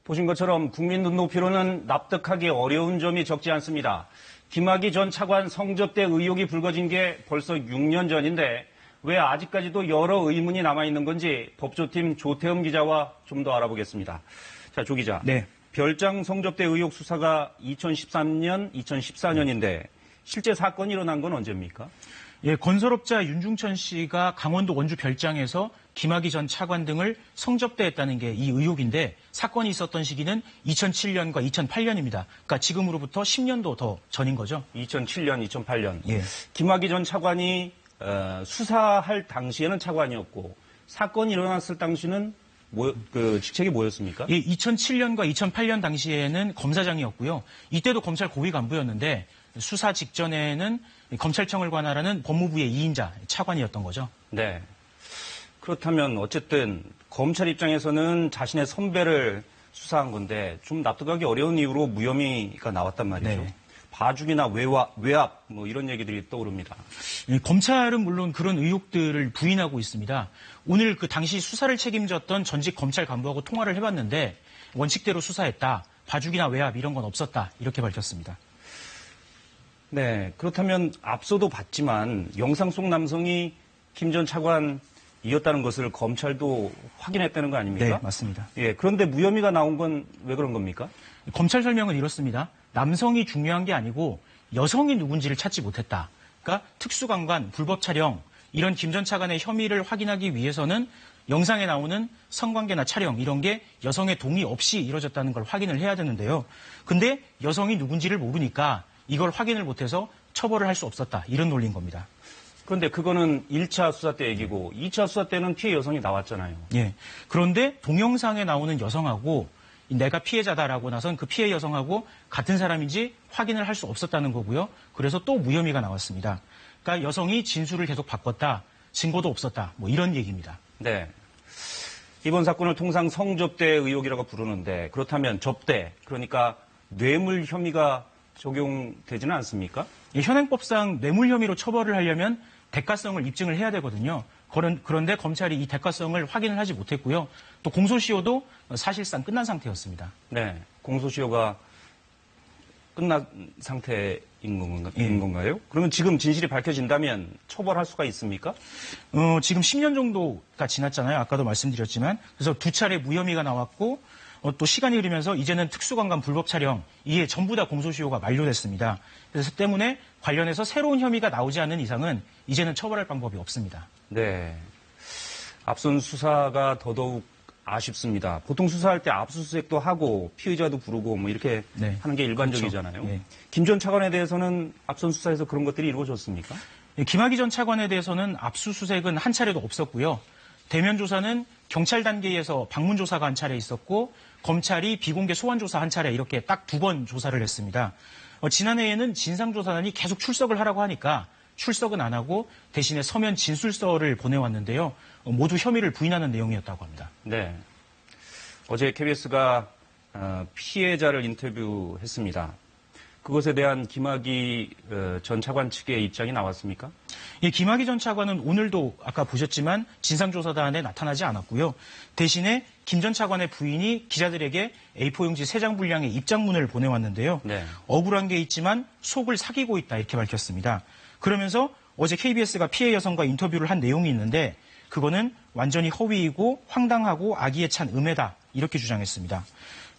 보신 것처럼 국민 눈높이로는 납득하기 어려운 점이 적지 않습니다. 김학의 전 차관 성접대 의혹이 불거진 게 벌써 6년 전인데 왜 아직까지도 여러 의문이 남아있는 건지 법조팀 조태흠 기자와 좀 더 알아보겠습니다. 자, 조 기자. 네. 별장 성접대 의혹 수사가 2013년, 2014년인데 실제 사건이 일어난 건 언제입니까? 예, 건설업자 윤중천 씨가 강원도 원주 별장에서 김학의 전 차관 등을 성접대했다는 게 이 의혹인데 사건이 있었던 시기는 2007년과 2008년입니다. 그러니까 지금으로부터 10년도 더 전인 거죠. 2007년, 2008년. 예. 김학의 전 차관이 수사할 당시에는 차관이었고 사건이 일어났을 당시는 직책이 뭐였습니까? 예, 2007년과 2008년 당시에는 검사장이었고요. 이때도 검찰 고위 간부였는데 수사 직전에는 검찰청을 관할하는 법무부의 2인자 차관이었던 거죠. 네. 그렇다면 어쨌든 검찰 입장에서는 자신의 선배를 수사한 건데 좀 납득하기 어려운 이유로 무혐의가 나왔단 말이죠. 네. 봐주기나 외압 뭐 이런 얘기들이 떠오릅니다. 예, 검찰은 물론 그런 의혹들을 부인하고 있습니다. 오늘 그 당시 수사를 책임졌던 전직 검찰 간부하고 통화를 해봤는데 원칙대로 수사했다. 봐주기나 외압 이런 건 없었다. 이렇게 밝혔습니다. 네, 그렇다면 앞서도 봤지만 영상 속 남성이 김 전 차관이었다는 것을 검찰도 확인했다는 거 아닙니까? 네, 맞습니다. 예, 그런데 무혐의가 나온 건 왜 그런 겁니까? 검찰 설명은 이렇습니다. 남성이 중요한 게 아니고 여성이 누군지를 찾지 못했다. 그러니까 특수강간, 불법 촬영 이런 김 전 차관의 혐의를 확인하기 위해서는 영상에 나오는 성관계나 촬영 이런 게 여성의 동의 없이 이루어졌다는 걸 확인을 해야 되는데요. 근데 여성이 누군지를 모르니까 이걸 확인을 못해서 처벌을 할 수 없었다. 이런 논리인 겁니다. 그런데 그거는 1차 수사 때 얘기고 2차 수사 때는 피해 여성이 나왔잖아요. 예. 그런데 동영상에 나오는 여성하고 내가 피해자다라고 나선 그 피해 여성하고 같은 사람인지 확인을 할 수 없었다는 거고요. 그래서 또 무혐의가 나왔습니다. 그러니까 여성이 진술을 계속 바꿨다. 증거도 없었다. 뭐 이런 얘기입니다. 네. 이번 사건을 통상 성접대 의혹이라고 부르는데 그렇다면 접대, 그러니까 뇌물 혐의가 적용되지는 않습니까? 예, 현행법상 뇌물 혐의로 처벌을 하려면 대가성을 입증을 해야 되거든요. 그런데 검찰이 이 대가성을 확인을 하지 못했고요. 또 공소시효도 사실상 끝난 상태였습니다. 네, 공소시효가 끝난 상태인 건가요? 그러면 지금 진실이 밝혀진다면 처벌할 수가 있습니까? 지금 10년 정도가 지났잖아요. 아까도 말씀드렸지만. 그래서 두 차례 무혐의가 나왔고 또 시간이 흐르면서 이제는 특수관관 불법 촬영 이게 전부 다 공소시효가 만료됐습니다. 그래서 때문에 관련해서 새로운 혐의가 나오지 않는 이상은 이제는 처벌할 방법이 없습니다. 네. 앞선 수사가 더더욱 아쉽습니다. 보통 수사할 때 압수수색도 하고 피의자도 부르고 뭐 이렇게 네. 하는 게 일반적이잖아요. 그렇죠. 네. 김 전 차관에 대해서는 앞선 수사에서 그런 것들이 이루어졌습니까? 김학의 전 차관에 대해서는 압수수색은 한 차례도 없었고요. 대면 조사는 경찰 단계에서 방문 조사가 한 차례 있었고 검찰이 비공개 소환 조사 한 차례 이렇게 딱 2번 조사를 했습니다. 지난해에는 진상조사단이 계속 출석을 하라고 하니까 출석은 안 하고 대신에 서면 진술서를 보내왔는데요. 모두 혐의를 부인하는 내용이었다고 합니다. 네. 어제 KBS가 피해자를 인터뷰했습니다. 그것에 대한 김학의 전 차관 측의 입장이 나왔습니까? 예, 김학의 전 차관은 오늘도 아까 보셨지만 진상조사단에 나타나지 않았고요. 대신에 김 전 차관의 부인이 기자들에게 A4용지 3장 분량의 입장문을 보내왔는데요. 네. 억울한 게 있지만 속을 사귀고 있다 이렇게 밝혔습니다. 그러면서 어제 KBS가 피해 여성과 인터뷰를 한 내용이 있는데 그거는 완전히 허위이고 황당하고 악의에 찬 음해다 이렇게 주장했습니다.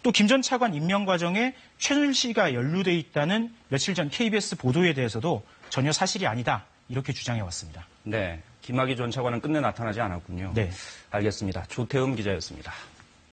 또 김 전 차관 임명 과정에 최순실 씨가 연루돼 있다는 며칠 전 KBS 보도에 대해서도 전혀 사실이 아니다 이렇게 주장해 왔습니다. 네, 김학의 전 차관은 끝내 나타나지 않았군요. 네. 알겠습니다. 조태흠 기자였습니다.